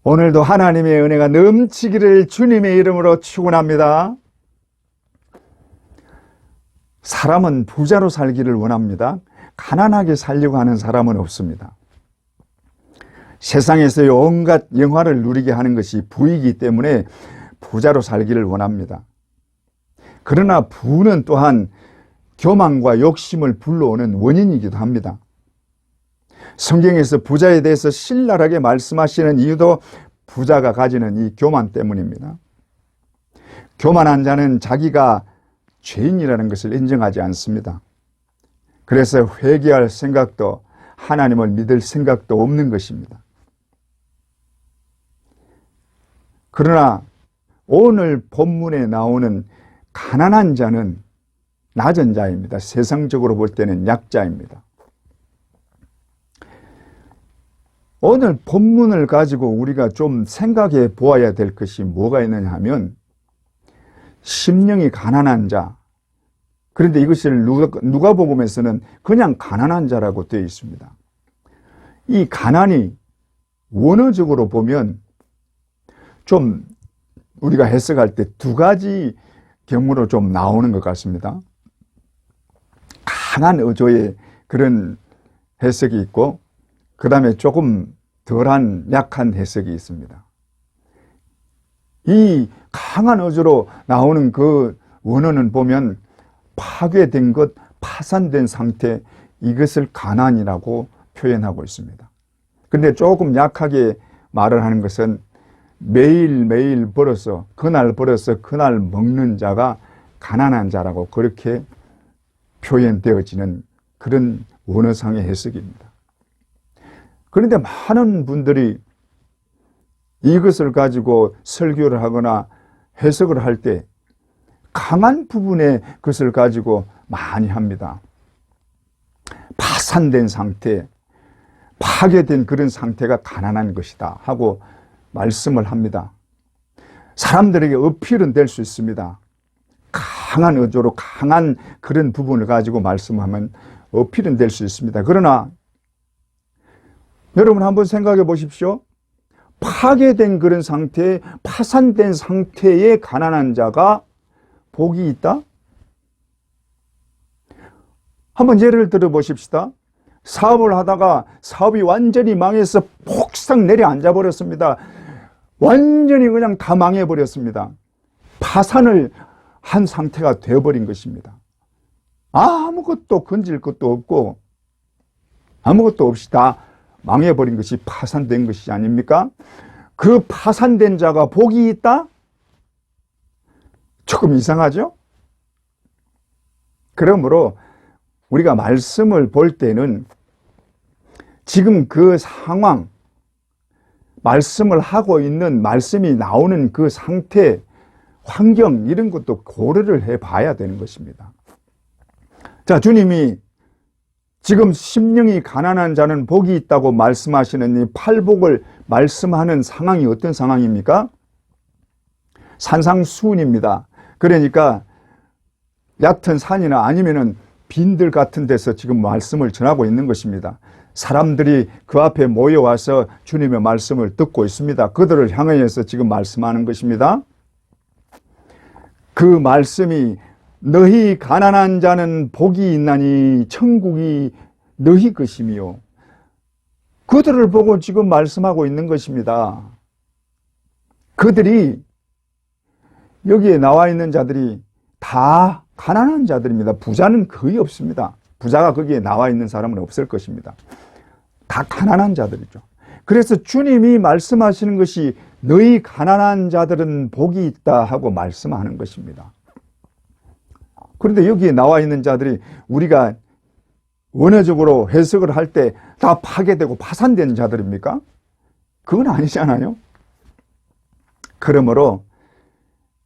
오늘도 하나님의 은혜가 넘치기를 주님의 이름으로 축원합니다. 사람은 부자로 살기를 원합니다. 가난하게 살려고 하는 사람은 없습니다. 세상에서의 온갖 영화를 누리게 하는 것이 부이기 때문에 부자로 살기를 원합니다. 그러나 부는 또한 교만과 욕심을 불러오는 원인이기도 합니다. 성경에서 부자에 대해서 신랄하게 말씀하시는 이유도 부자가 가지는 이 교만 때문입니다. 교만한 자는 자기가 죄인이라는 것을 인정하지 않습니다. 그래서 회개할 생각도 하나님을 믿을 생각도 없는 것입니다. 그러나 오늘 본문에 나오는 가난한 자는 낮은 자입니다. 세상적으로 볼 때는 약자입니다. 오늘 본문을 가지고 우리가 좀 생각해 보아야 될 것이 뭐가 있느냐 하면 심령이 가난한 자, 그런데 이것을 누가복음에서는 그냥 가난한 자라고 되어 있습니다. 이 가난이 원어적으로 보면 좀 우리가 해석할 때 두 가지 경우로 좀 나오는 것 같습니다. 강한 어조의 그런 해석이 있고 그 다음에 조금 덜한 약한 해석이 있습니다. 이 강한 어조로 나오는 그 원어는 보면 파괴된 것, 파산된 상태, 이것을 가난이라고 표현하고 있습니다. 그런데 조금 약하게 말을 하는 것은 매일매일 벌어서 그날 먹는 자가 가난한 자라고 그렇게 표현되어지는 그런 원어상의 해석입니다. 그런데 많은 분들이 이것을 가지고 설교를 하거나 해석을 할 때 강한 부분의 것을 가지고 많이 합니다. 파산된 상태, 파괴된 그런 상태가 가난한 것이다 하고 말씀을 합니다. 사람들에게 어필은 될 수 있습니다. 강한 어조로 강한 그런 부분을 가지고 말씀하면 어필은 될 수 있습니다. 그러나 여러분 한번 생각해 보십시오. 파괴된 그런 상태, 파산된 상태의 가난한 자가 복이 있다? 한번 예를 들어 보십시다. 사업을 하다가 사업이 완전히 망해서 폭삭 내려앉아 버렸습니다. 완전히 그냥 다 망해버렸습니다. 파산을 한 상태가 되어버린 것입니다. 아무것도 건질 것도 없고 아무것도 없이 다 망해버린 것이 파산된 것이 아닙니까? 그 파산된 자가 복이 있다? 조금 이상하죠? 그러므로 우리가 말씀을 볼 때는 지금 그 상황, 말씀을 하고 있는 말씀이 나오는 그 상태, 환경 이런 것도 고려를 해봐야 되는 것입니다. 자, 주님이 지금 심령이 가난한 자는 복이 있다고 말씀하시는 이 팔복을 말씀하는 상황이 어떤 상황입니까? 산상수훈입니다. 그러니까 얕은 산이나 아니면은 빈들 같은 데서 지금 말씀을 전하고 있는 것입니다. 사람들이 그 앞에 모여와서 주님의 말씀을 듣고 있습니다. 그들을 향해서 지금 말씀하는 것입니다. 그 말씀이 너희 가난한 자는 복이 있나니 천국이 너희 것이며, 그들을 보고 지금 말씀하고 있는 것입니다. 그들이 여기에 나와 있는 자들이 다 가난한 자들입니다. 부자는 거의 없습니다. 부자가 거기에 나와 있는 사람은 없을 것입니다. 다 가난한 자들이죠. 그래서 주님이 말씀하시는 것이 너희 가난한 자들은 복이 있다 하고 말씀하는 것입니다. 그런데 여기에 나와 있는 자들이 우리가 원어적으로 해석을 할 때 다 파괴되고 파산된 자들입니까? 그건 아니잖아요. 그러므로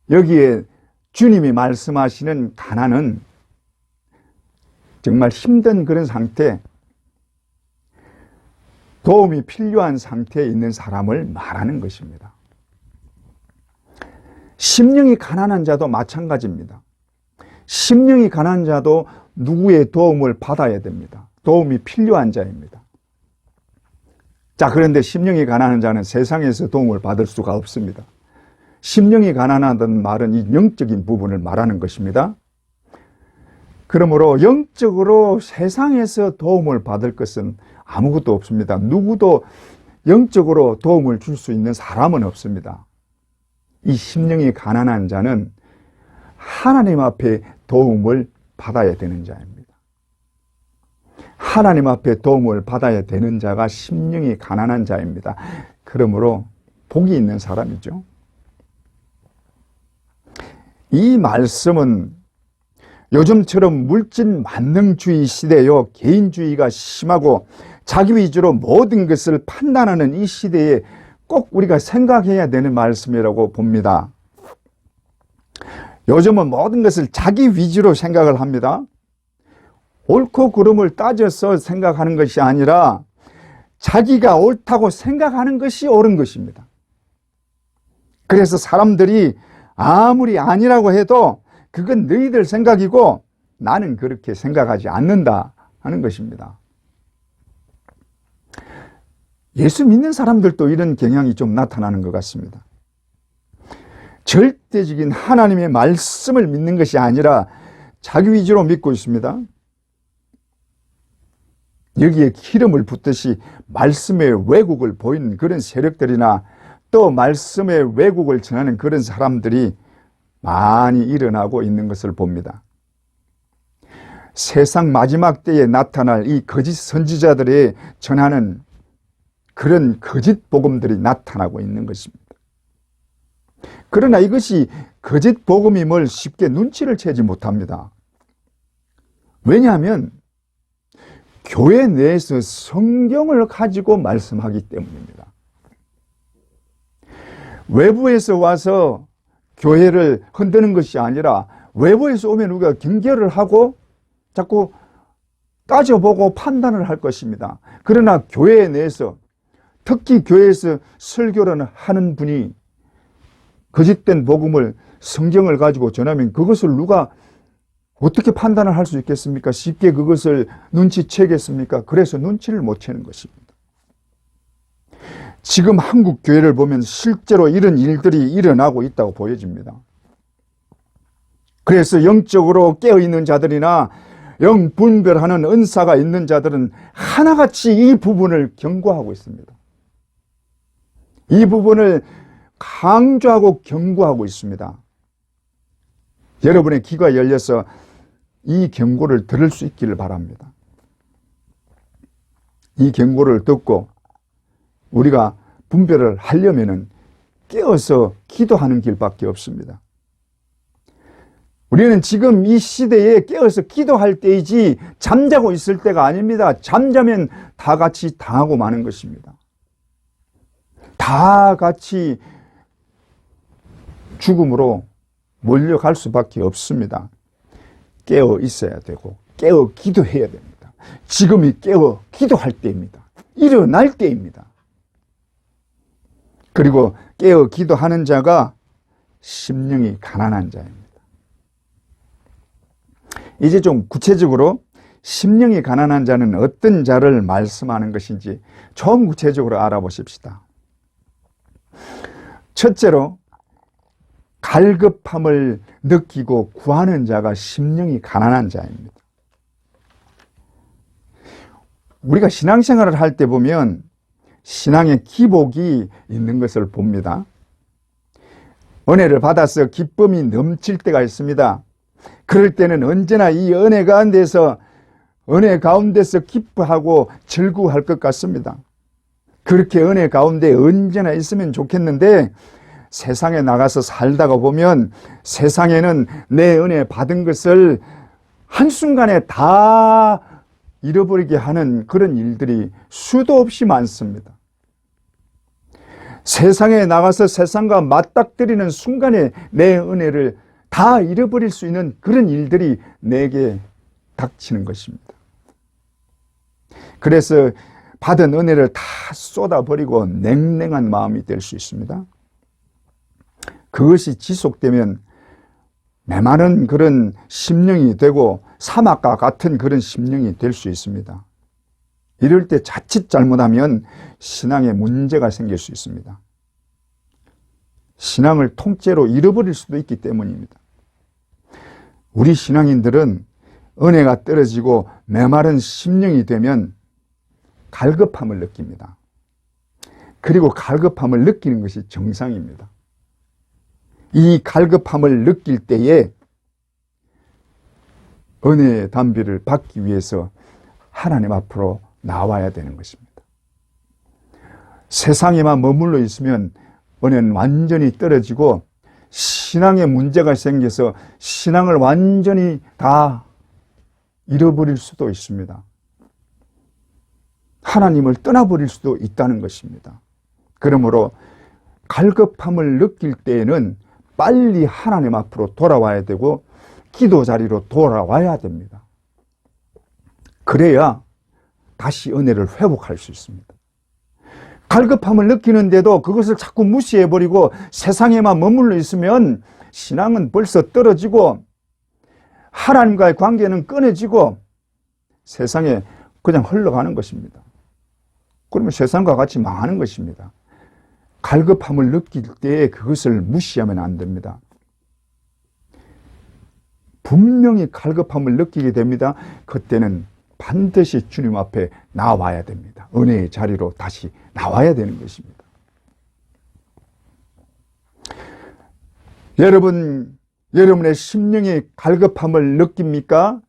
여기에 주님이 말씀하시는 가난은 정말 힘든 그런 상태, 도움이 필요한 상태에 있는 사람을 말하는 것입니다. 심령이 가난한 자도 마찬가지입니다. 심령이 가난한 자도 누구의 도움을 받아야 됩니다. 도움이 필요한 자입니다. 자, 그런데 심령이 가난한 자는 세상에서 도움을 받을 수가 없습니다. 심령이 가난하다는 말은 이 영적인 부분을 말하는 것입니다. 그러므로 영적으로 세상에서 도움을 받을 것은 아무것도 없습니다. 누구도 영적으로 도움을 줄 수 있는 사람은 없습니다. 이 심령이 가난한 자는 하나님 앞에 도움을 받아야 되는 자입니다. 하나님 앞에 도움을 받아야 되는 자가 심령이 가난한 자입니다. 그러므로 복이 있는 사람이죠. 이 말씀은 요즘처럼 물질 만능주의 시대요, 개인주의가 심하고 자기 위주로 모든 것을 판단하는 이 시대에 꼭 우리가 생각해야 되는 말씀이라고 봅니다. 요즘은 모든 것을 자기 위주로 생각을 합니다. 옳고 그름을 따져서 생각하는 것이 아니라 자기가 옳다고 생각하는 것이 옳은 것입니다. 그래서 사람들이 아무리 아니라고 해도 그건 너희들 생각이고 나는 그렇게 생각하지 않는다 하는 것입니다. 예수 믿는 사람들도 이런 경향이 좀 나타나는 것 같습니다. 절대적인 하나님의 말씀을 믿는 것이 아니라 자기 위주로 믿고 있습니다. 여기에 기름을 붓듯이 말씀의 왜곡을 보이는 그런 세력들이나 또 말씀의 왜곡을 전하는 그런 사람들이 많이 일어나고 있는 것을 봅니다. 세상 마지막 때에 나타날 이 거짓 선지자들의 전하는 그런 거짓 복음들이 나타나고 있는 것입니다. 그러나 이것이 거짓 복음임을 쉽게 눈치를 채지 못합니다. 왜냐하면 교회 내에서 성경을 가지고 말씀하기 때문입니다. 외부에서 와서 교회를 흔드는 것이 아니라 외부에서 오면 우리가 경계를 하고 자꾸 따져보고 판단을 할 것입니다. 그러나 교회 내에서, 특히 교회에서 설교를 하는 분이 거짓된 복음을, 성경을 가지고 전하면 그것을 누가 어떻게 판단을 할 수 있겠습니까? 쉽게 그것을 눈치채겠습니까? 그래서 눈치를 못 채는 것입니다. 지금 한국 교회를 보면 실제로 이런 일들이 일어나고 있다고 보여집니다. 그래서 영적으로 깨어있는 자들이나 영 분별하는 은사가 있는 자들은 하나같이 이 부분을 경고하고 있습니다. 이 부분을 강조하고 경고하고 있습니다. 여러분의 귀가 열려서 이 경고를 들을 수 있기를 바랍니다. 이 경고를 듣고 우리가 분별을 하려면은 깨어서 기도하는 길밖에 없습니다. 우리는 지금 이 시대에 깨어서 기도할 때이지 잠자고 있을 때가 아닙니다. 잠자면 다 같이 당하고 마는 것입니다. 다 같이 죽음으로 몰려갈 수밖에 없습니다. 깨어 있어야 되고 깨어 기도해야 됩니다. 지금이 깨어 기도할 때입니다. 일어날 때입니다. 그리고 깨어 기도하는 자가 심령이 가난한 자입니다. 이제 좀 구체적으로 심령이 가난한 자는 어떤 자를 말씀하는 것인지 좀 구체적으로 알아보십시다. 첫째로 갈급함을 느끼고 구하는 자가 심령이 가난한 자입니다. 우리가 신앙생활을 할 때 보면 신앙의 기복이 있는 것을 봅니다. 은혜를 받아서 기쁨이 넘칠 때가 있습니다. 그럴 때는 언제나 이 은혜 가운데서 기뻐하고 즐거워할 것 같습니다. 그렇게 은혜 가운데 언제나 있으면 좋겠는데 세상에 나가서 살다가 보면 세상에는 내 은혜 받은 것을 한순간에 다 잃어버리게 하는 그런 일들이 수도 없이 많습니다. 세상에 나가서 세상과 맞닥뜨리는 순간에 내 은혜를 다 잃어버릴 수 있는 그런 일들이 내게 닥치는 것입니다. 그래서 받은 은혜를 다 쏟아버리고 냉랭한 마음이 될 수 있습니다. 그것이 지속되면 메마른 그런 심령이 되고 사막과 같은 그런 심령이 될 수 있습니다. 이럴 때 자칫 잘못하면 신앙에 문제가 생길 수 있습니다. 신앙을 통째로 잃어버릴 수도 있기 때문입니다. 우리 신앙인들은 은혜가 떨어지고 메마른 심령이 되면 갈급함을 느낍니다. 그리고 갈급함을 느끼는 것이 정상입니다. 이 갈급함을 느낄 때에 은혜의 담비를 받기 위해서 하나님 앞으로 나와야 되는 것입니다. 세상에만 머물러 있으면 은혜는 완전히 떨어지고 신앙에 문제가 생겨서 신앙을 완전히 다 잃어버릴 수도 있습니다. 하나님을 떠나버릴 수도 있다는 것입니다. 그러므로 갈급함을 느낄 때에는 빨리 하나님 앞으로 돌아와야 되고 기도 자리로 돌아와야 됩니다. 그래야 다시 은혜를 회복할 수 있습니다. 갈급함을 느끼는데도 그것을 자꾸 무시해버리고 세상에만 머물러 있으면 신앙은 벌써 떨어지고 하나님과의 관계는 끊어지고 세상에 그냥 흘러가는 것입니다. 그러면 세상과 같이 망하는 것입니다. 갈급함을 느낄 때 그것을 무시하면 안 됩니다. 분명히 갈급함을 느끼게 됩니다. 그때는 반드시 주님 앞에 나와야 됩니다. 은혜의 자리로 다시 나와야 되는 것입니다. 여러분의 심령이 갈급함을 느낍니까?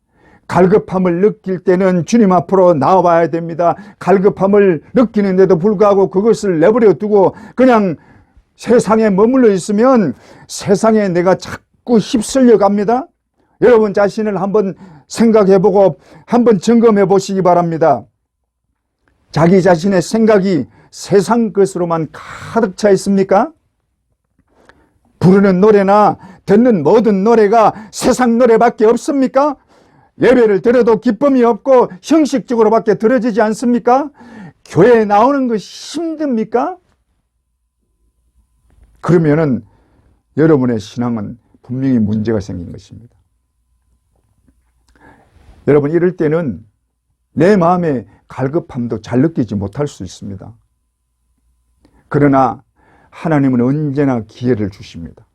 갈급함을 느낄 때는 주님 앞으로 나와야 됩니다. 갈급함을 느끼는데도 불구하고 그것을 내버려 두고 그냥 세상에 머물러 있으면 세상에 내가 자꾸 휩쓸려 갑니다. 여러분 자신을 한번 생각해보고 한번 점검해 보시기 바랍니다. 자기 자신의 생각이 세상 것으로만 가득 차 있습니까? 부르는 노래나 듣는 모든 노래가 세상 노래밖에 없습니까? 예배를 들어도 기쁨이 없고 형식적으로밖에 들어지지 않습니까? 교회에 나오는 것이 힘듭니까? 그러면은 여러분의 신앙은 분명히 문제가 생긴 것입니다. 여러분 이럴 때는 내 마음의 갈급함도 잘 느끼지 못할 수 있습니다. 그러나 하나님은 언제나 기회를 주십니다.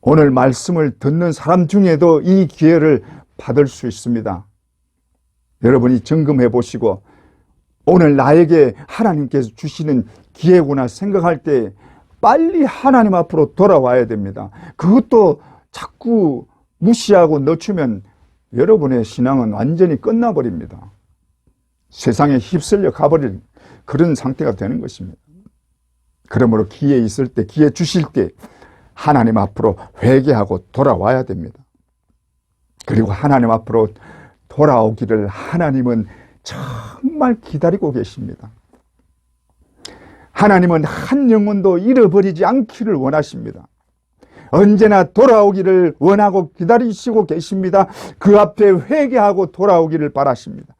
오늘 말씀을 듣는 사람 중에도 이 기회를 받을 수 있습니다. 여러분이 점검해 보시고 오늘 나에게 하나님께서 주시는 기회구나 생각할 때 빨리 하나님 앞으로 돌아와야 됩니다. 그것도 자꾸 무시하고 늦추면 여러분의 신앙은 완전히 끝나버립니다. 세상에 휩쓸려 가버릴 그런 상태가 되는 것입니다. 그러므로 기회 있을 때, 기회 주실 때 하나님 앞으로 회개하고 돌아와야 됩니다. 그리고 하나님 앞으로 돌아오기를 하나님은 정말 기다리고 계십니다. 하나님은 한 영혼도 잃어버리지 않기를 원하십니다. 언제나 돌아오기를 원하고 기다리시고 계십니다. 그 앞에 회개하고 돌아오기를 바라십니다.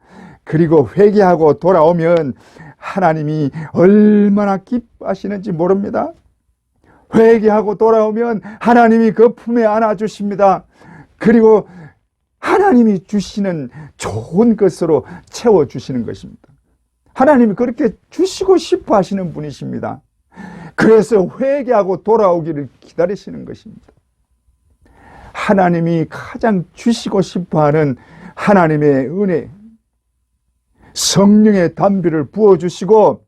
그리고 회개하고 돌아오면 하나님이 얼마나 기뻐하시는지 모릅니다. 회개하고 돌아오면 하나님이 그 품에 안아주십니다. 그리고 하나님이 주시는 좋은 것으로 채워주시는 것입니다. 하나님이 그렇게 주시고 싶어 하시는 분이십니다. 그래서 회개하고 돌아오기를 기다리시는 것입니다. 하나님이 가장 주시고 싶어하는 하나님의 은혜, 성령의 담비를 부어주시고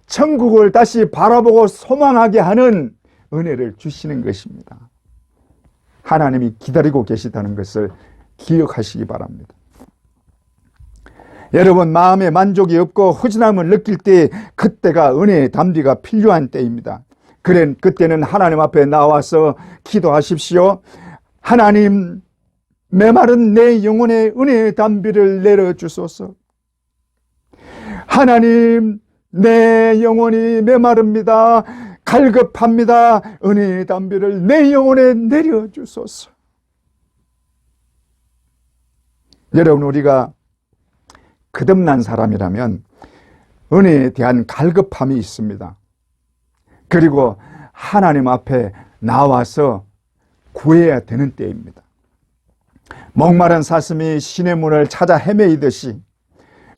천국을 다시 바라보고 소망하게 하는 은혜를 주시는 것입니다. 하나님이 기다리고 계시다는 것을 기억하시기 바랍니다. 여러분 마음에 만족이 없고 허전함을 느낄 때 그때가 은혜의 담비가 필요한 때입니다. 그때는 하나님 앞에 나와서 기도하십시오. 하나님, 메마른 내 영혼에 은혜의 담비를 내려주소서. 하나님, 내 영혼이 메마릅니다. 갈급합니다. 은혜의 담비를 내 영혼에 내려주소서. 여러분 우리가 거듭난 사람이라면 은혜에 대한 갈급함이 있습니다. 그리고 하나님 앞에 나와서 구해야 되는 때입니다. 목마른 사슴이 시냇물을 찾아 헤매이듯이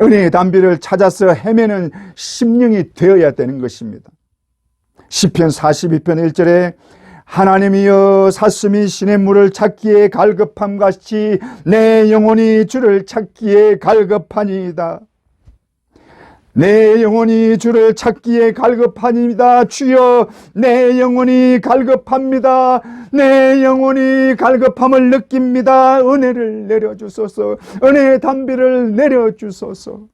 은혜의 담비를 찾아서 헤매는 심령이 되어야 되는 것입니다. 시편 42편 1절에 하나님이여 사슴이 시냇물을 찾기에 갈급함같이 내 영혼이 주를 찾기에 갈급하니이다. 내 영혼이 주를 찾기에 갈급하니이다. 주여 내 영혼이 갈급합니다. 내 영혼이 갈급함을 느낍니다. 은혜를 내려주소서. 은혜의 담비를 내려주소서.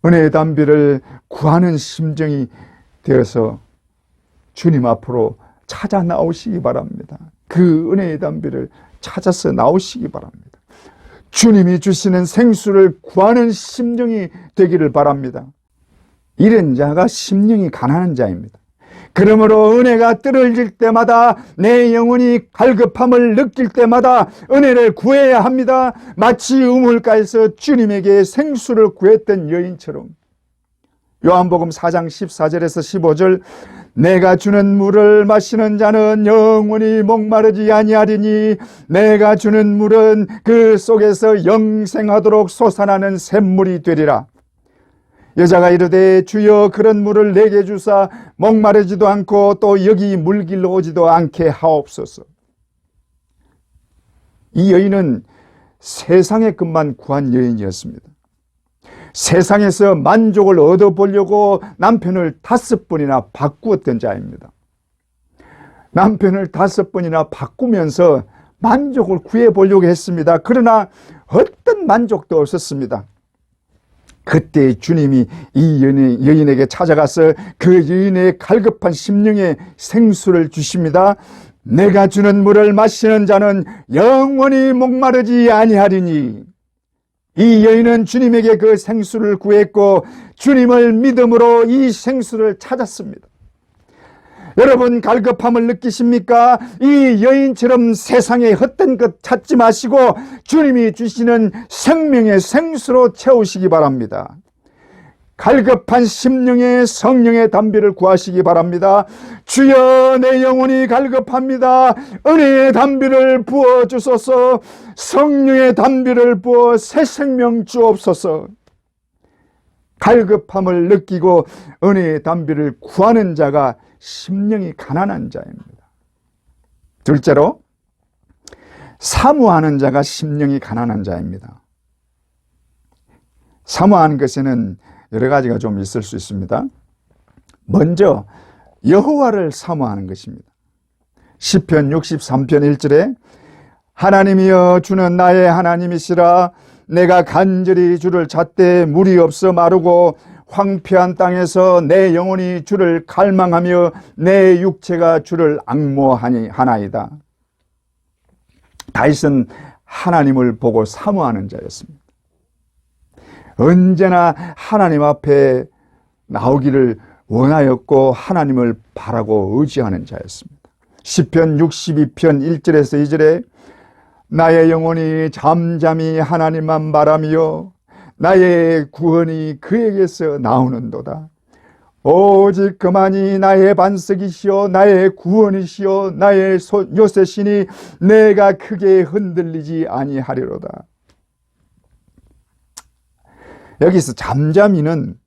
은혜의 담비를 구하는 심정이 되어서 주님 앞으로 찾아 나오시기 바랍니다. 그 은혜의 담비를 찾아서 나오시기 바랍니다. 주님이 주시는 생수를 구하는 심령이 되기를 바랍니다. 이런 자가 심령이 가난한 자입니다. 그러므로 은혜가 떨어질 때마다 내 영혼이 갈급함을 느낄 때마다 은혜를 구해야 합니다. 마치 우물가에서 주님에게 생수를 구했던 여인처럼. 요한복음 4장 14절에서 15절 내가 주는 물을 마시는 자는 영원히 목마르지 아니하리니 내가 주는 물은 그 속에서 영생하도록 솟아나는 샘물이 되리라. 여자가 이르되 주여 그런 물을 내게 주사 목마르지도 않고 또 여기 물길로 오지도 않게 하옵소서. 이 여인은 세상의 것만 구한 여인이었습니다. 세상에서 만족을 얻어보려고 남편을 5번이나 바꾸었던 자입니다. 남편을 5번이나 바꾸면서 만족을 구해보려고 했습니다. 그러나 어떤 만족도 없었습니다. 그때 주님이 이 여인에게 찾아가서 그 여인의 갈급한 심령에 생수를 주십니다. 내가 주는 물을 마시는 자는 영원히 목마르지 아니하리니. 이 여인은 주님에게 그 생수를 구했고 주님을 믿음으로 이 생수를 찾았습니다. 여러분 갈급함을 느끼십니까? 이 여인처럼 세상의 헛된 것 찾지 마시고 주님이 주시는 생명의 생수로 채우시기 바랍니다. 갈급한 심령의 성령의 담비를 구하시기 바랍니다. 주여 내 영혼이 갈급합니다. 은혜의 담비를 부어주소서. 성령의 담비를 부어 새 생명 주옵소서. 갈급함을 느끼고 은혜의 담비를 구하는 자가 심령이 가난한 자입니다. 둘째로 사모하는 자가 심령이 가난한 자입니다. 사모하는 것에는 여러 가지가 좀 있을 수 있습니다. 먼저 여호와를 사모하는 것입니다. 시편 63편 1절에 하나님이여 주는 나의 하나님이시라. 내가 간절히 주를 찾되 물이 없어 마르고 황폐한 땅에서 내 영혼이 주를 갈망하며 내 육체가 주를 앙모하나이다. 다윗은 하나님을 보고 사모하는 자였습니다. 언제나 하나님 앞에 나오기를 원하였고 하나님을 바라고 의지하는 자였습니다. 시편 62편 1절에서 2절에 나의 영혼이 잠잠히 하나님만 바라며 나의 구원이 그에게서 나오는도다. 오직 그만이 나의 반석이시오 나의 구원이시오 나의 요새시니 내가 크게 흔들리지 아니하리로다. 여기서 잠잠히는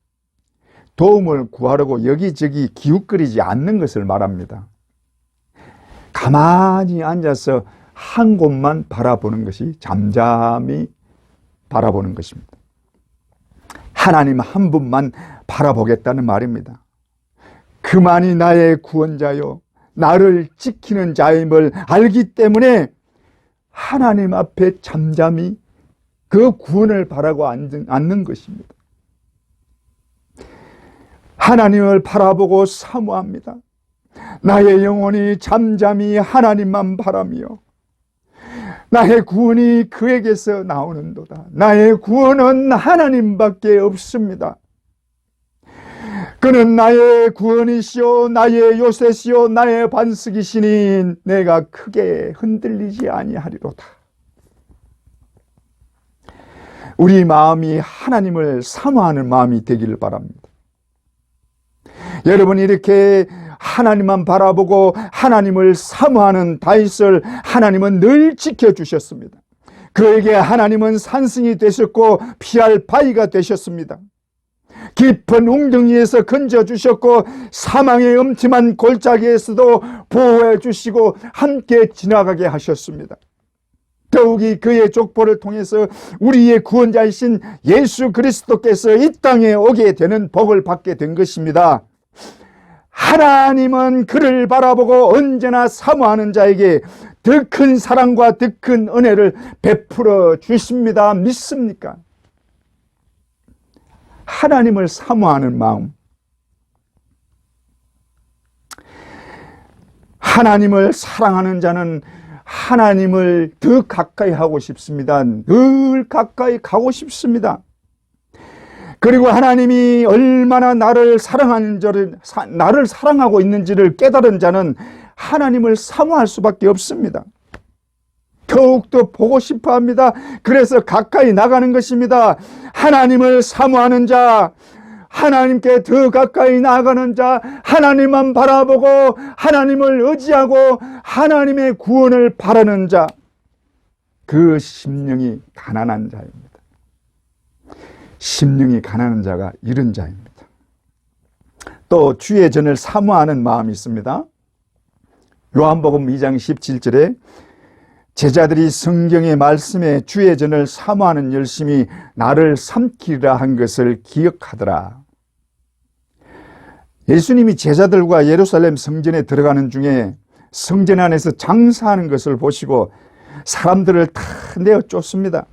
도움을 구하려고 여기저기 기웃거리지 않는 것을 말합니다. 가만히 앉아서 한 곳만 바라보는 것이 잠잠히 바라보는 것입니다. 하나님 한 분만 바라보겠다는 말입니다. 그만이 나의 구원자요 나를 지키는 자임을 알기 때문에 하나님 앞에 잠잠히 그 구원을 바라고 앉는 것입니다. 하나님을 바라보고 사모합니다. 나의 영혼이 잠잠히 하나님만 바라며 나의 구원이 그에게서 나오는도다. 나의 구원은 하나님밖에 없습니다. 그는 나의 구원이시오 나의 요새시오 나의 반석이시니 내가 크게 흔들리지 아니하리로다. 우리 마음이 하나님을 사모하는 마음이 되기를 바랍니다. 여러분 이렇게 하나님만 바라보고 하나님을 사모하는 다윗을 하나님은 늘 지켜주셨습니다. 그에게 하나님은 산승이 되셨고 피할 바위가 되셨습니다. 깊은 웅덩이에서 건져주셨고 사망의 음침한 골짜기에서도 보호해 주시고 함께 지나가게 하셨습니다. 더욱이 그의 족보를 통해서 우리의 구원자이신 예수 그리스도께서 이 땅에 오게 되는 복을 받게 된 것입니다. 하나님은 그를 바라보고 언제나 사모하는 자에게 더 큰 사랑과 더 큰 은혜를 베풀어 주십니다. 믿습니까? 하나님을 사모하는 마음, 하나님을 사랑하는 자는 하나님을 더 가까이 하고 싶습니다. 늘 가까이 가고 싶습니다. 그리고 하나님이 얼마나 나를 사랑하고 있는지를 깨달은 자는 하나님을 사모할 수밖에 없습니다. 더욱더 보고 싶어 합니다. 그래서 가까이 나가는 것입니다. 하나님을 사모하는 자, 하나님께 더 가까이 나아가는 자, 하나님만 바라보고 하나님을 의지하고 하나님의 구원을 바라는 자, 그 심령이 가난한 자입니다. 심령이 가난한 자가 이런 자입니다. 또 주의 전을 사모하는 마음이 있습니다. 요한복음 2장 17절에 제자들이 성경의 말씀에 주의 전을 사모하는 열심이 나를 삼키리라 한 것을 기억하더라. 예수님이 제자들과 예루살렘 성전에 들어가는 중에 성전 안에서 장사하는 것을 보시고 사람들을 다 내어 쫓습니다.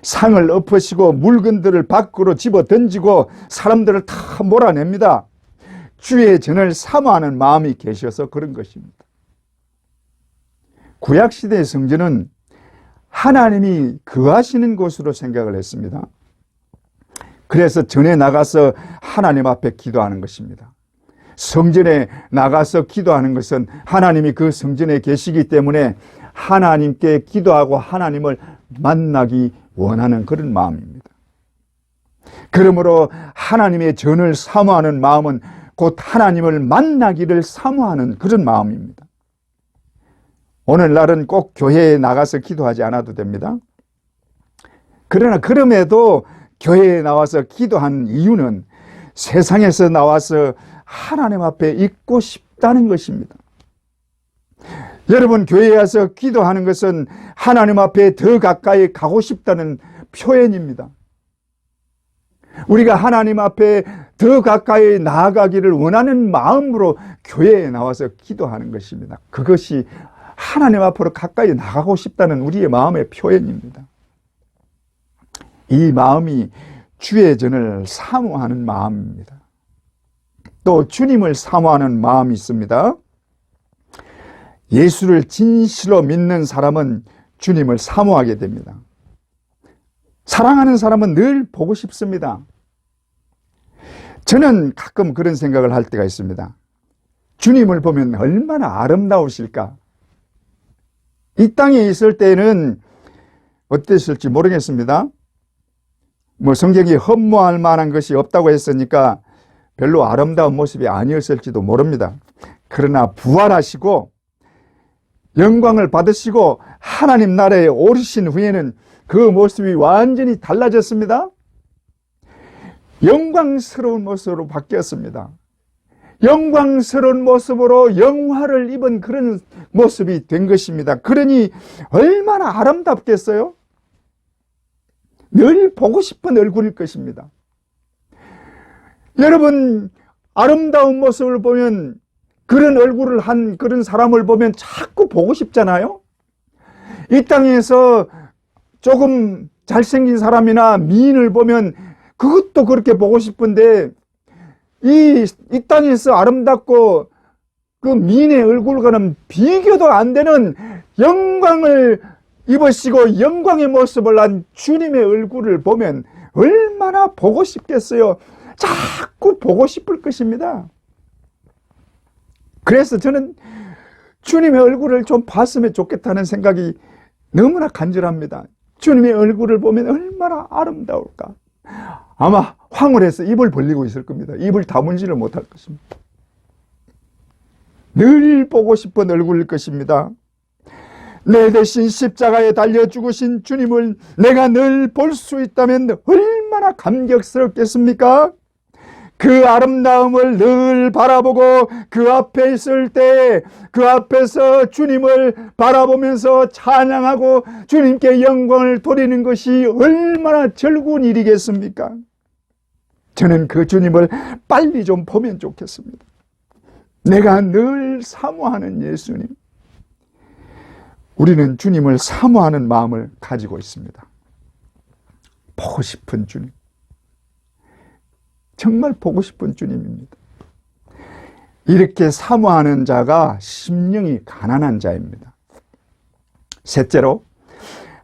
상을 엎으시고 물건들을 밖으로 집어 던지고 사람들을 다 몰아냅니다. 주의 전을 사모하는 마음이 계셔서 그런 것입니다. 구약시대의 성전은 하나님이 거하시는 곳으로 생각을 했습니다. 그래서 전에 나가서 하나님 앞에 기도하는 것입니다. 성전에 나가서 기도하는 것은 하나님이 그 성전에 계시기 때문에 하나님께 기도하고 하나님을 만나기 원하는 그런 마음입니다. 그러므로 하나님의 전을 사모하는 마음은 곧 하나님을 만나기를 사모하는 그런 마음입니다. 오늘날은 꼭 교회에 나가서 기도하지 않아도 됩니다. 그러나 그럼에도 교회에 나와서 기도하는 이유는 세상에서 나와서 하나님 앞에 있고 싶다는 것입니다. 여러분, 교회에 와서 기도하는 것은 하나님 앞에 더 가까이 가고 싶다는 표현입니다. 우리가 하나님 앞에 더 가까이 나아가기를 원하는 마음으로 교회에 나와서 기도하는 것입니다. 그것이 하나님 앞으로 가까이 나가고 싶다는 우리의 마음의 표현입니다. 이 마음이 주의 전을 사모하는 마음입니다. 또 주님을 사모하는 마음이 있습니다. 예수를 진실로 믿는 사람은 주님을 사모하게 됩니다. 사랑하는 사람은 늘 보고 싶습니다. 저는 가끔 그런 생각을 할 때가 있습니다. 주님을 보면 얼마나 아름다우실까? 이 땅에 있을 때는 어땠을지 모르겠습니다. 성경이 흠모할 만한 것이 없다고 했으니까 별로 아름다운 모습이 아니었을지도 모릅니다. 그러나 부활하시고 영광을 받으시고 하나님 나라에 오르신 후에는 그 모습이 완전히 달라졌습니다. 영광스러운 모습으로 바뀌었습니다. 영광스러운 모습으로 영화를 입은 그런 모습이 된 것입니다. 그러니 얼마나 아름답겠어요? 늘 보고 싶은 얼굴일 것입니다. 여러분, 아름다운 모습을 보면, 그런 얼굴을 한 그런 사람을 보면 자꾸 보고 싶잖아요. 이 땅에서 조금 잘생긴 사람이나 미인을 보면 그것도 그렇게 보고 싶은데, 이 땅에서 아름답고 그 미인의 얼굴과는 비교도 안 되는 영광을 입으시고 영광의 모습을 한 주님의 얼굴을 보면 얼마나 보고 싶겠어요. 자꾸 보고 싶을 것입니다. 그래서 저는 주님의 얼굴을 좀 봤으면 좋겠다는 생각이 너무나 간절합니다. 주님의 얼굴을 보면 얼마나 아름다울까. 아마 황홀해서 입을 벌리고 있을 겁니다. 입을 다물지를 못할 것입니다. 늘 보고 싶은 얼굴일 것입니다. 내 대신 십자가에 달려 죽으신 주님을 내가 늘 볼 수 있다면 얼마나 감격스럽겠습니까? 그 아름다움을 늘 바라보고 그 앞에 있을 때 그 앞에서 주님을 바라보면서 찬양하고 주님께 영광을 돌리는 것이 얼마나 즐거운 일이겠습니까? 저는 그 주님을 빨리 좀 보면 좋겠습니다. 내가 늘 사모하는 예수님. 우리는 주님을 사모하는 마음을 가지고 있습니다. 보고 싶은 주님. 정말 보고 싶은 주님입니다. 이렇게 사모하는 자가 심령이 가난한 자입니다. 셋째로,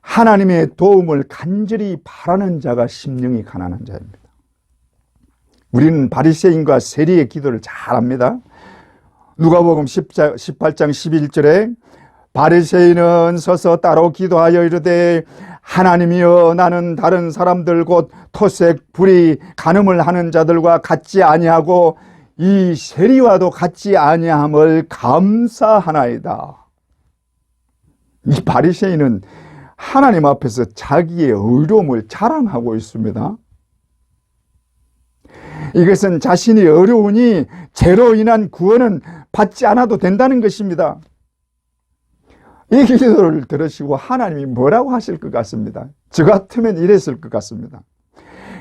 하나님의 도움을 간절히 바라는 자가 심령이 가난한 자입니다. 우리는 바리새인과 세리의 기도를 잘 압니다. 누가복음 18장 11절에 바리새인은 서서 따로 기도하여 이르되 하나님이여 나는 다른 사람들 곧 토색, 불의, 간음을 하는 자들과 같지 아니하고 이 세리와도 같지 아니함을 감사하나이다. 이 바리새인은 하나님 앞에서 자기의 의로움을 자랑하고 있습니다. 이것은 자신이 어려우니 죄로 인한 구원은 받지 않아도 된다는 것입니다. 이 기도를 들으시고 하나님이 뭐라고 하실 것 같습니다. 저 같으면 이랬을 것 같습니다.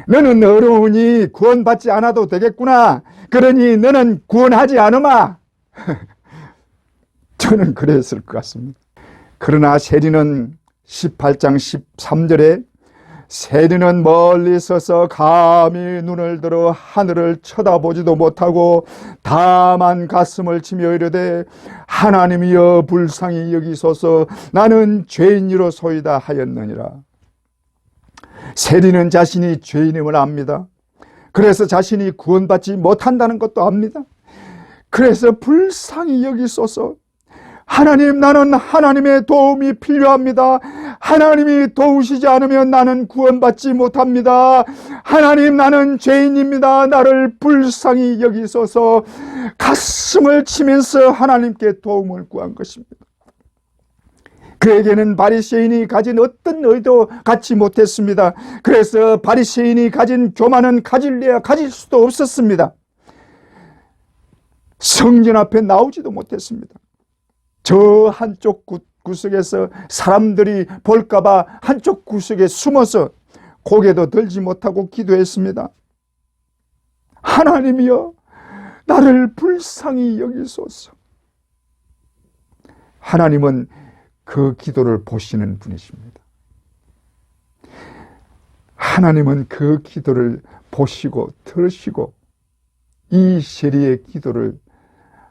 너는 어려우니 구원받지 않아도 되겠구나. 그러니 너는 구원하지 않으마. 저는 그랬을 것 같습니다. 그러나 세리는 18장 13절에 세리는 멀리 서서 감히 눈을 들어 하늘을 쳐다보지도 못하고 다만 가슴을 치며 이르되 하나님이여 불쌍히 여기소서 나는 죄인이로소이다 하였느니라. 세리는 자신이 죄인임을 압니다. 그래서 자신이 구원받지 못한다는 것도 압니다. 그래서 불쌍히 여기소서. 하나님, 나는 하나님의 도움이 필요합니다. 하나님이 도우시지 않으면 나는 구원받지 못합니다. 하나님, 나는 죄인입니다. 나를 불쌍히 여기소서. 가슴을 치면서 하나님께 도움을 구한 것입니다. 그에게는 바리새인이 가진 어떤 의도 갖지 못했습니다. 그래서 바리새인이 가진 교만은 가질 수도 없었습니다. 성전 앞에 나오지도 못했습니다. 저 한쪽 구석에서 사람들이 볼까봐 한쪽 구석에 숨어서 고개도 들지 못하고 기도했습니다. 하나님이여 나를 불쌍히 여기소서. 하나님은 그 기도를 보시는 분이십니다. 하나님은 그 기도를 보시고 들으시고 이 세리의 기도를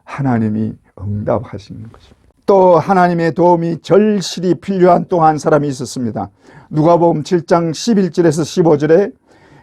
하나님이 응답하시는 것입니다. 또 하나님의 도움이 절실히 필요한 또 한 사람이 있었습니다. 누가복음 7장 11절에서 15절에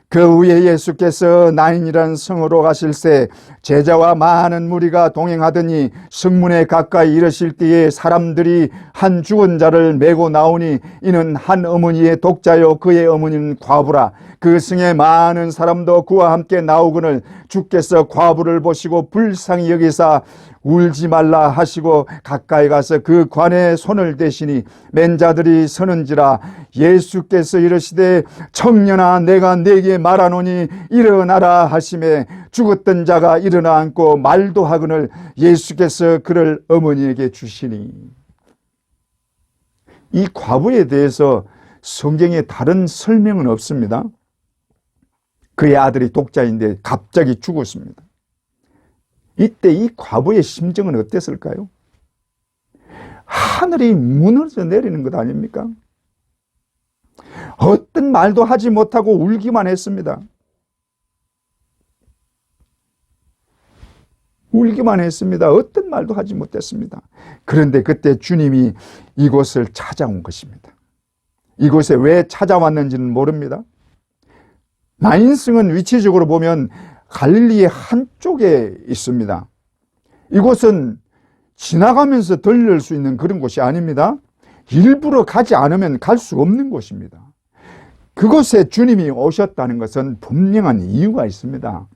그 후에 예수께서 나인이라는 성으로 가실새 제자와 많은 무리가 동행하더니 성문에 가까이 이르실 때에 사람들이 한 죽은 자를 메고 나오니 이는 한 어머니의 독자요 그의 어머니는 과부라. 그 성에 많은 사람도 그와 함께 나오거늘 주께서 과부를 보시고 불쌍히 여기사 울지 말라 하시고 가까이 가서 그 관에 손을 대시니 맨 자들이 서는지라. 예수께서 이르시되 청년아 내가 네게 말하노니 일어나라 하시매 죽었던 자가 일어나 앉고 말도 하거늘 예수께서 그를 어머니에게 주시니. 이 과부에 대해서 성경에 다른 설명은 없습니다. 그의 아들이 독자인데 갑자기 죽었습니다. 이때 이 과부의 심정은 어땠을까요? 하늘이 무너져 내리는 것 아닙니까? 어떤 말도 하지 못하고 울기만 했습니다. 울기만 했습니다. 어떤 말도 하지 못했습니다. 그런데 그때 주님이 이곳을 찾아온 것입니다. 이곳에 왜 찾아왔는지는 모릅니다. 나인성은 위치적으로 보면 갈릴리의 한쪽에 있습니다. 이곳은 지나가면서 들릴 수 있는 그런 곳이 아닙니다. 일부러 가지 않으면 갈 수 없는 곳입니다. 그곳에 주님이 오셨다는 것은 분명한 이유가 있습니다.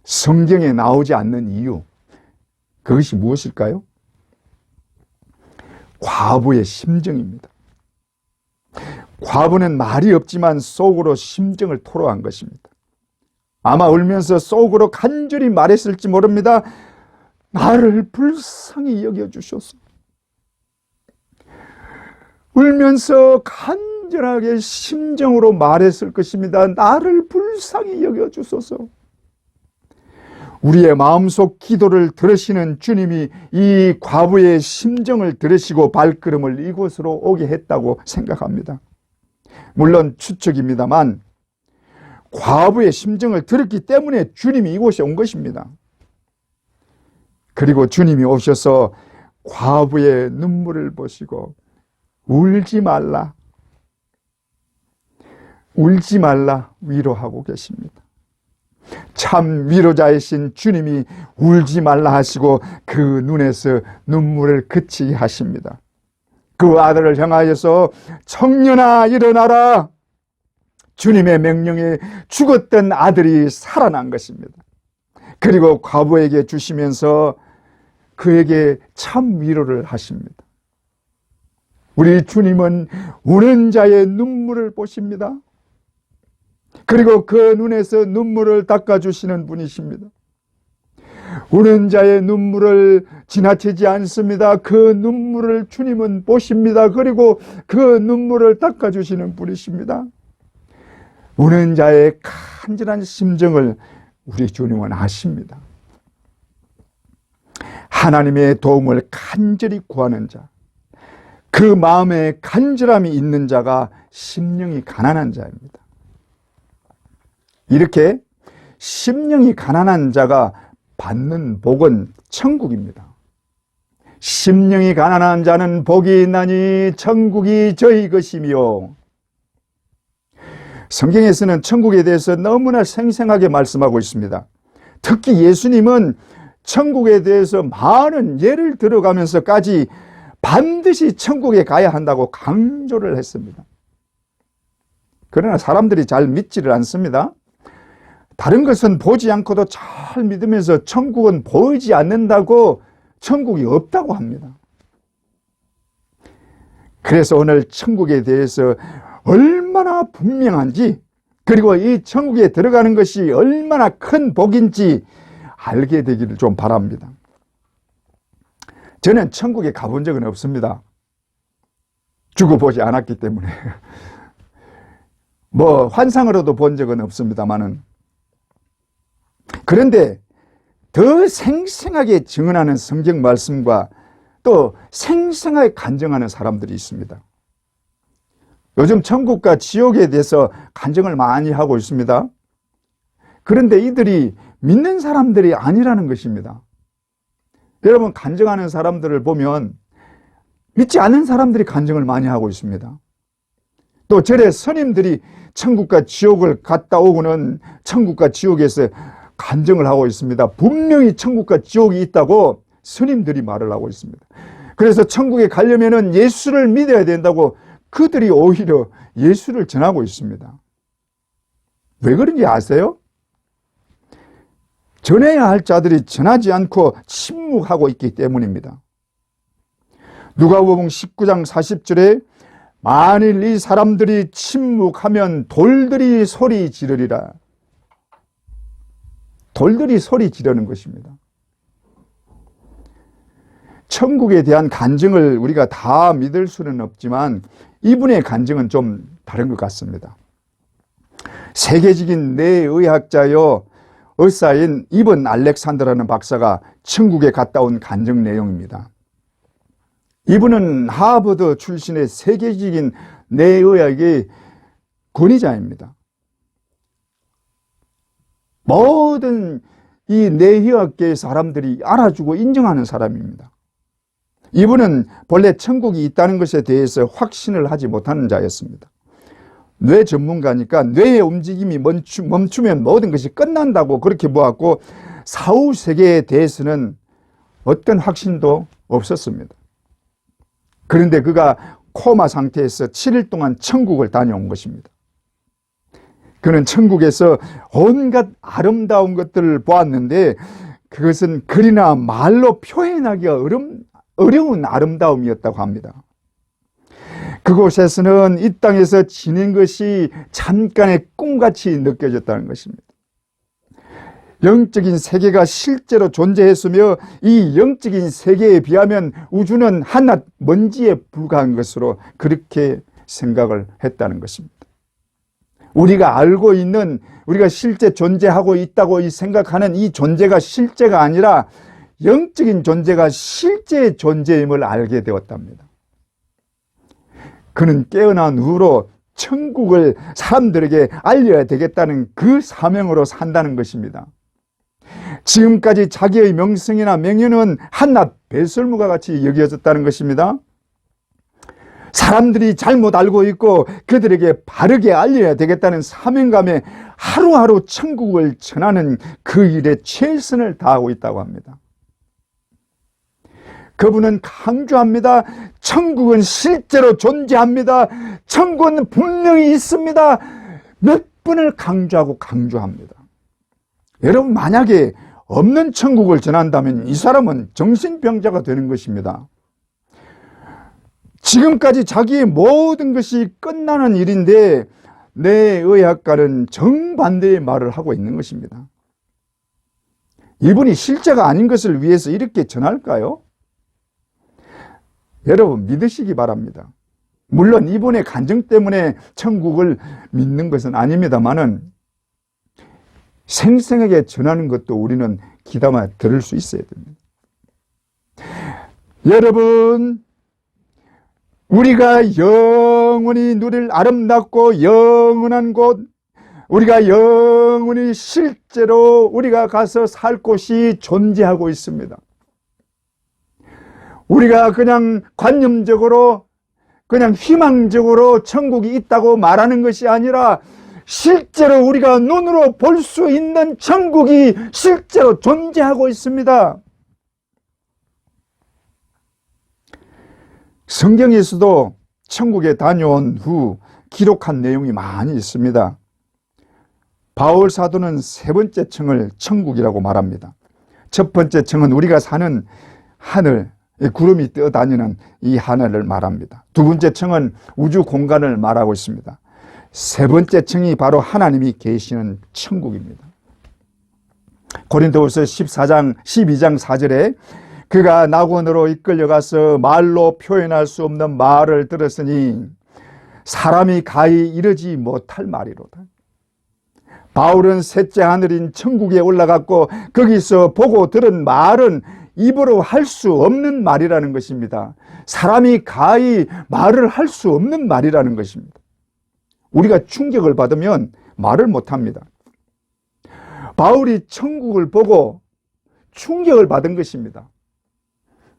성경에 나오지 않는 이유. 그것이 무엇일까요? 과부의 심정입니다. 과부는 말이 없지만 속으로 심정을 토로한 것입니다. 아마 울면서 속으로 간절히 말했을지 모릅니다. 나를 불쌍히 여겨주소서. 울면서 간절하게 심정으로 말했을 것입니다. 나를 불쌍히 여겨주소서. 우리의 마음속 기도를 들으시는 주님이 이 과부의 심정을 들으시고 발걸음을 이곳으로 오게 했다고 생각합니다. 물론 추측입니다만 과부의 심정을 들었기 때문에 주님이 이곳에 온 것입니다. 그리고 주님이 오셔서 과부의 눈물을 보시고 울지 말라, 울지 말라 위로하고 계십니다. 참 위로자이신 주님이 울지 말라 하시고 그 눈에서 눈물을 그치게 하십니다. 그 아들을 향하여서 청년아 일어나라. 주님의 명령에 죽었던 아들이 살아난 것입니다. 그리고 과부에게 주시면서 그에게 참 위로를 하십니다. 우리 주님은 우는 자의 눈물을 보십니다. 그리고 그 눈에서 눈물을 닦아주시는 분이십니다. 우는 자의 눈물을 지나치지 않습니다. 그 눈물을 주님은 보십니다. 그리고 그 눈물을 닦아주시는 분이십니다. 우는 자의 간절한 심정을 우리 주님은 아십니다. 하나님의 도움을 간절히 구하는 자, 그 마음에 간절함이 있는 자가 심령이 가난한 자입니다. 이렇게 심령이 가난한 자가 받는 복은 천국입니다. 심령이 가난한 자는 복이 있나니 천국이 저희 것이며. 성경에서는 천국에 대해서 너무나 생생하게 말씀하고 있습니다. 특히 예수님은 천국에 대해서 많은 예를 들어가면서까지 반드시 천국에 가야 한다고 강조를 했습니다. 그러나 사람들이 잘 믿지를 않습니다. 다른 것은 보지 않고도 잘 믿으면서 천국은 보이지 않는다고 천국이 없다고 합니다. 그래서 오늘 천국에 대해서 얼마나 분명한지, 그리고 이 천국에 들어가는 것이 얼마나 큰 복인지 알게 되기를 좀 바랍니다. 저는 천국에 가본 적은 없습니다. 죽어보지 않았기 때문에. 환상으로도 본 적은 없습니다만은. 그런데 더 생생하게 증언하는 성경 말씀과 또 생생하게 간증하는 사람들이 있습니다. 요즘 천국과 지옥에 대해서 간증을 많이 하고 있습니다. 그런데 이들이 믿는 사람들이 아니라는 것입니다. 여러분, 간증하는 사람들을 보면 믿지 않는 사람들이 간증을 많이 하고 있습니다. 또 절에 스님들이 천국과 지옥을 갔다 오고는 천국과 지옥에서 간증을 하고 있습니다. 분명히 천국과 지옥이 있다고 스님들이 말을 하고 있습니다. 그래서 천국에 가려면 예수를 믿어야 된다고 그들이 오히려 예수를 전하고 있습니다. 왜 그런지 아세요? 전해야 할 자들이 전하지 않고 침묵하고 있기 때문입니다. 누가복음 19장 40절에 만일 이 사람들이 침묵하면 돌들이 소리 지르리라. 돌들이 소리 지르는 것입니다. 천국에 대한 간증을 우리가 다 믿을 수는 없지만 이분의 간증은 좀 다른 것 같습니다. 세계적인 뇌의학자요 의사인 이번 알렉산더라는 박사가 천국에 갔다 온 간증 내용입니다. 이분은 하버드 출신의 세계적인 뇌의학의 권위자입니다. 모든 이 뇌의학계의 사람들이 알아주고 인정하는 사람입니다. 이분은 본래 천국이 있다는 것에 대해서 확신을 하지 못하는 자였습니다. 뇌 전문가니까 뇌의 움직임이 멈추면 모든 것이 끝난다고 그렇게 보았고 사후 세계에 대해서는 어떤 확신도 없었습니다. 그런데 그가 코마 상태에서 7일 동안 천국을 다녀온 것입니다. 그는 천국에서 온갖 아름다운 것들을 보았는데 그것은 글이나 말로 표현하기가 어려운 아름다움이었다고 합니다. 그곳에서는 이 땅에서 지낸 것이 잠깐의 꿈같이 느껴졌다는 것입니다. 영적인 세계가 실제로 존재했으며 이 영적인 세계에 비하면 우주는 한낱 먼지에 불과한 것으로 그렇게 생각을 했다는 것입니다. 우리가 알고 있는, 우리가 실제 존재하고 있다고 생각하는 이 존재가 실제가 아니라 영적인 존재가 실제 존재임을 알게 되었답니다. 그는 깨어난 후로 천국을 사람들에게 알려야 되겠다는 그 사명으로 산다는 것입니다. 지금까지 자기의 명성이나 명예는 한낱 배설물과 같이 여겨졌다는 것입니다. 사람들이 잘못 알고 있고 그들에게 바르게 알려야 되겠다는 사명감에 하루하루 천국을 전하는 그 일에 최선을 다하고 있다고 합니다. 그분은 강조합니다. 천국은 실제로 존재합니다. 천국은 분명히 있습니다. 몇 번을 강조합니다. 여러분, 만약에 없는 천국을 전한다면 이 사람은 정신병자가 되는 것입니다. 지금까지 자기의 모든 것이 끝나는 일인데 내 의학과는 정반대의 말을 하고 있는 것입니다. 이분이 실제가 아닌 것을 위해서 이렇게 전할까요? 여러분, 믿으시기 바랍니다. 물론 이분의 간증 때문에 천국을 믿는 것은 아닙니다만은 생생하게 전하는 것도 우리는 귀담아 들을 수 있어야 됩니다. 여러분, 우리가 영원히 누릴 아름답고 영원한 곳, 우리가 영원히 실제로 우리가 가서 살 곳이 존재하고 있습니다. 우리가 그냥 관념적으로, 그냥 희망적으로 천국이 있다고 말하는 것이 아니라 실제로 우리가 눈으로 볼 수 있는 천국이 실제로 존재하고 있습니다. 성경에서도 천국에 다녀온 후 기록한 내용이 많이 있습니다. 바울 사도는 세 번째 층을 천국이라고 말합니다. 첫 번째 층은 우리가 사는 하늘, 구름이 떠다니는 이 하늘을 말합니다. 두 번째 층은 우주 공간을 말하고 있습니다. 세 번째 층이 바로 하나님이 계시는 천국입니다. 고린도후서 12장 4절에 그가 낙원으로 이끌려가서 말로 표현할 수 없는 말을 들었으니 사람이 가히 이르지 못할 말이로다. 바울은 셋째 하늘인 천국에 올라갔고 거기서 보고 들은 말은 입으로 할 수 없는 말이라는 것입니다. 사람이 가히 말을 할 수 없는 말이라는 것입니다. 우리가 충격을 받으면 말을 못합니다. 바울이 천국을 보고 충격을 받은 것입니다.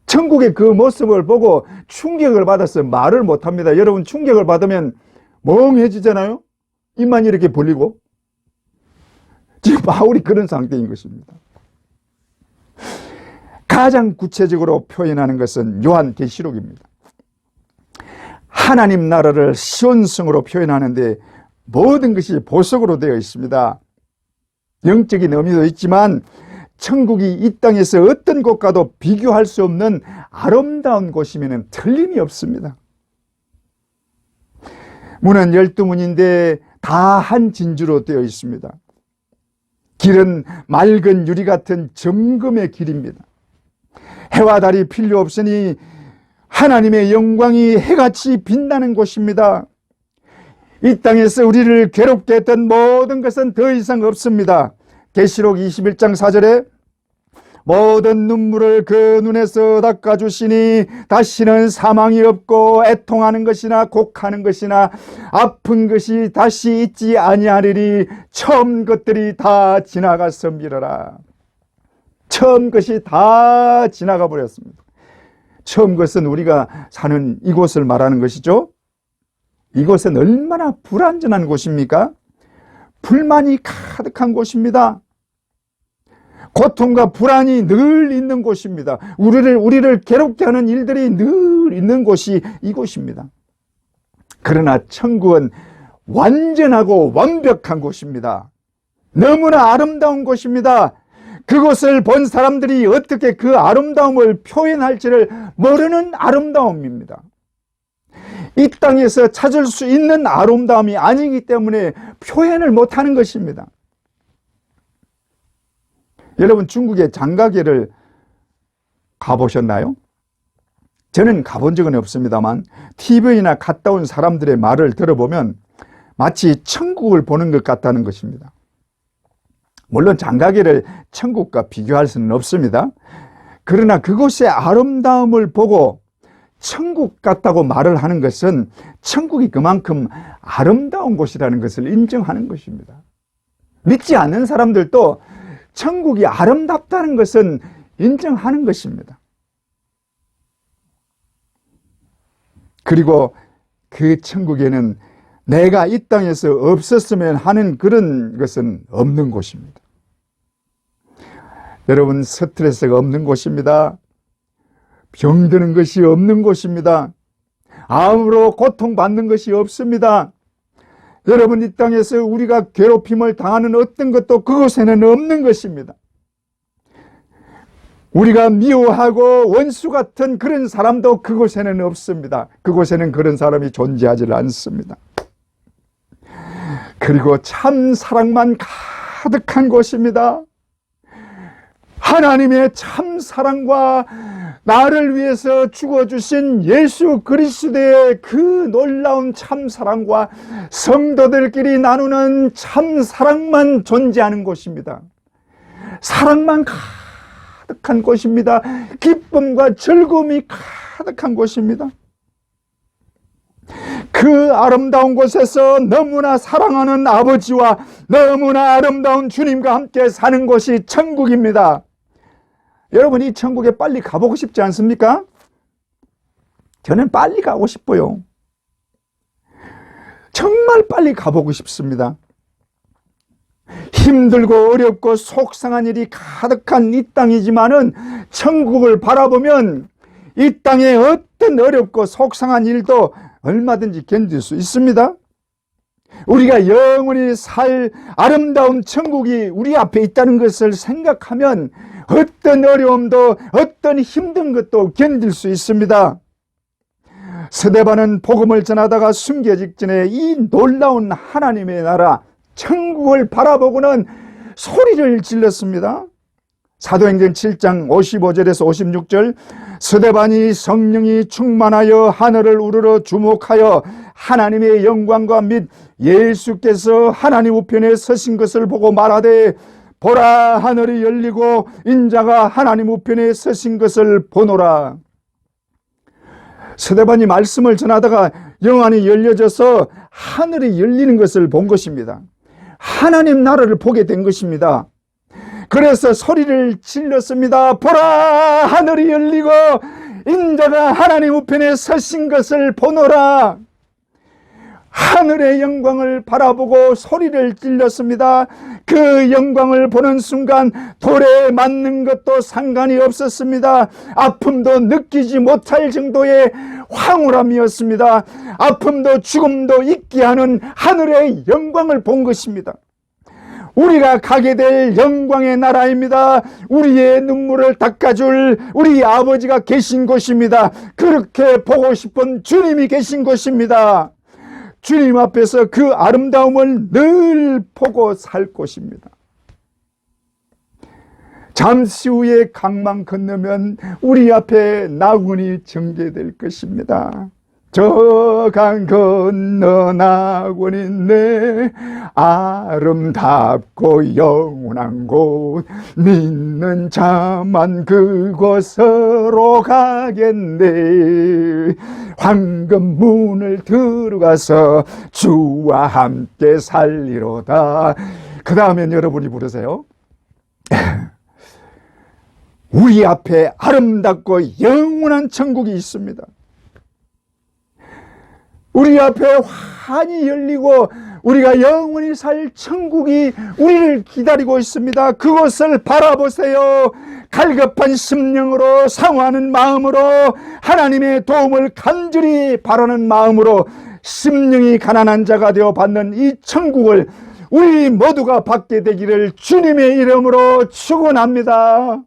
천국의 그 모습을 보고 충격을 받아서 말을 못합니다. 여러분, 충격을 받으면 멍해지잖아요. 입만 이렇게 벌리고. 지금 바울이 그런 상태인 것입니다. 가장 구체적으로 표현하는 것은 요한계시록입니다. 하나님 나라를 시온성으로 표현하는데 모든 것이 보석으로 되어 있습니다. 영적인 의미도 있지만 천국이 이 땅에서 어떤 곳과도 비교할 수 없는 아름다운 곳이면 틀림이 없습니다. 문은 12문인데 다 한 진주로 되어 있습니다. 길은 맑은 유리 같은 정금의 길입니다. 해와 달이 필요 없으니 하나님의 영광이 해같이 빛나는 곳입니다. 이 땅에서 우리를 괴롭게 했던 모든 것은 더 이상 없습니다. 계시록 21장 4절에 모든 눈물을 그 눈에서 닦아주시니 다시는 사망이 없고 애통하는 것이나 곡하는 것이나 아픈 것이 다시 있지 아니하리니 처음 것들이 다 지나가서 미러라. 처음 것이 다 지나가 버렸습니다. 처음 것은 우리가 사는 이곳을 말하는 것이죠. 이곳은 얼마나 불안전한 곳입니까? 불만이 가득한 곳입니다. 고통과 불안이 늘 있는 곳입니다. 우리를 괴롭게 하는 일들이 늘 있는 곳이 이곳입니다. 그러나 천국은 완전하고 완벽한 곳입니다. 너무나 아름다운 곳입니다. 그것을 본 사람들이 어떻게 그 아름다움을 표현할지를 모르는 아름다움입니다. 이 땅에서 찾을 수 있는 아름다움이 아니기 때문에 표현을 못하는 것입니다. 여러분, 중국의 장가게를 가보셨나요? 저는 가본 적은 없습니다만 TV나 갔다 온 사람들의 말을 들어보면 마치 천국을 보는 것 같다는 것입니다. 물론 장가게를 천국과 비교할 수는 없습니다. 그러나 그곳의 아름다움을 보고 천국 같다고 말을 하는 것은 천국이 그만큼 아름다운 곳이라는 것을 인정하는 것입니다. 믿지 않는 사람들도 천국이 아름답다는 것은 인정하는 것입니다. 그리고 그 천국에는 내가 이 땅에서 없었으면 하는 그런 것은 없는 곳입니다. 여러분, 스트레스가 없는 곳입니다. 병드는 것이 없는 곳입니다. 아무로 고통받는 것이 없습니다. 여러분, 이 땅에서 우리가 괴롭힘을 당하는 어떤 것도 그곳에는 없는 것입니다. 우리가 미워하고 원수 같은 그런 사람도 그곳에는 없습니다. 그곳에는 그런 사람이 존재하지 않습니다. 그리고 참 사랑만 가득한 곳입니다. 하나님의 참 사랑과 나를 위해서 죽어주신 예수 그리스도의 그 놀라운 참 사랑과 성도들끼리 나누는 참 사랑만 존재하는 곳입니다. 사랑만 가득한 곳입니다. 기쁨과 즐거움이 가득한 곳입니다. 그 아름다운 곳에서 너무나 사랑하는 아버지와 너무나 아름다운 주님과 함께 사는 곳이 천국입니다. 여러분, 이 천국에 빨리 가보고 싶지 않습니까? 저는 빨리 가고 싶어요. 정말 빨리 가보고 싶습니다. 힘들고 어렵고 속상한 일이 가득한 이 땅이지만은 천국을 바라보면 이 땅에 어떤 어렵고 속상한 일도 얼마든지 견딜 수 있습니다. 우리가 영원히 살 아름다운 천국이 우리 앞에 있다는 것을 생각하면 어떤 어려움도 어떤 힘든 것도 견딜 수 있습니다. 스데반은 복음을 전하다가 숨겨 직전에 이 놀라운 하나님의 나라 천국을 바라보고는 소리를 질렀습니다. 사도행전 7장 55절에서 56절, 스데반이 성령이 충만하여 하늘을 우러러 주목하여 하나님의 영광과 및 예수께서 하나님 우편에 서신 것을 보고 말하되, 보라, 하늘이 열리고 인자가 하나님 우편에 서신 것을 보노라. 스데반이 말씀을 전하다가 영안이 열려져서 하늘이 열리는 것을 본 것입니다. 하나님 나라를 보게 된 것입니다. 그래서 소리를 질렀습니다. 보라, 하늘이 열리고 인자가 하나님 우편에 서신 것을 보노라. 하늘의 영광을 바라보고 소리를 질렀습니다. 그 영광을 보는 순간 돌에 맞는 것도 상관이 없었습니다. 아픔도 느끼지 못할 정도의 황홀함이었습니다. 아픔도 죽음도 잊게 하는 하늘의 영광을 본 것입니다. 우리가 가게 될 영광의 나라입니다. 우리의 눈물을 닦아줄 우리 아버지가 계신 곳입니다. 그렇게 보고 싶은 주님이 계신 곳입니다. 주님 앞에서 그 아름다움을 늘 보고 살 곳입니다. 잠시 후에 강만 건너면 우리 앞에 낙원이 전개될 것입니다. 저 강 건너 낙원이 있네. 아름답고 영원한 곳, 믿는 자만 그곳으로 가겠네. 황금 문을 들어가서 주와 함께 살리로다. 그 다음엔 여러분이 부르세요. 우리 앞에 아름답고 영원한 천국이 있습니다. 우리 앞에 환히 열리고 우리가 영원히 살 천국이 우리를 기다리고 있습니다. 그것을 바라보세요. 갈급한 심령으로 사모하는 마음으로, 하나님의 도움을 간절히 바라는 마음으로 심령이 가난한 자가 되어 받는 이 천국을 우리 모두가 받게 되기를 주님의 이름으로 축원합니다.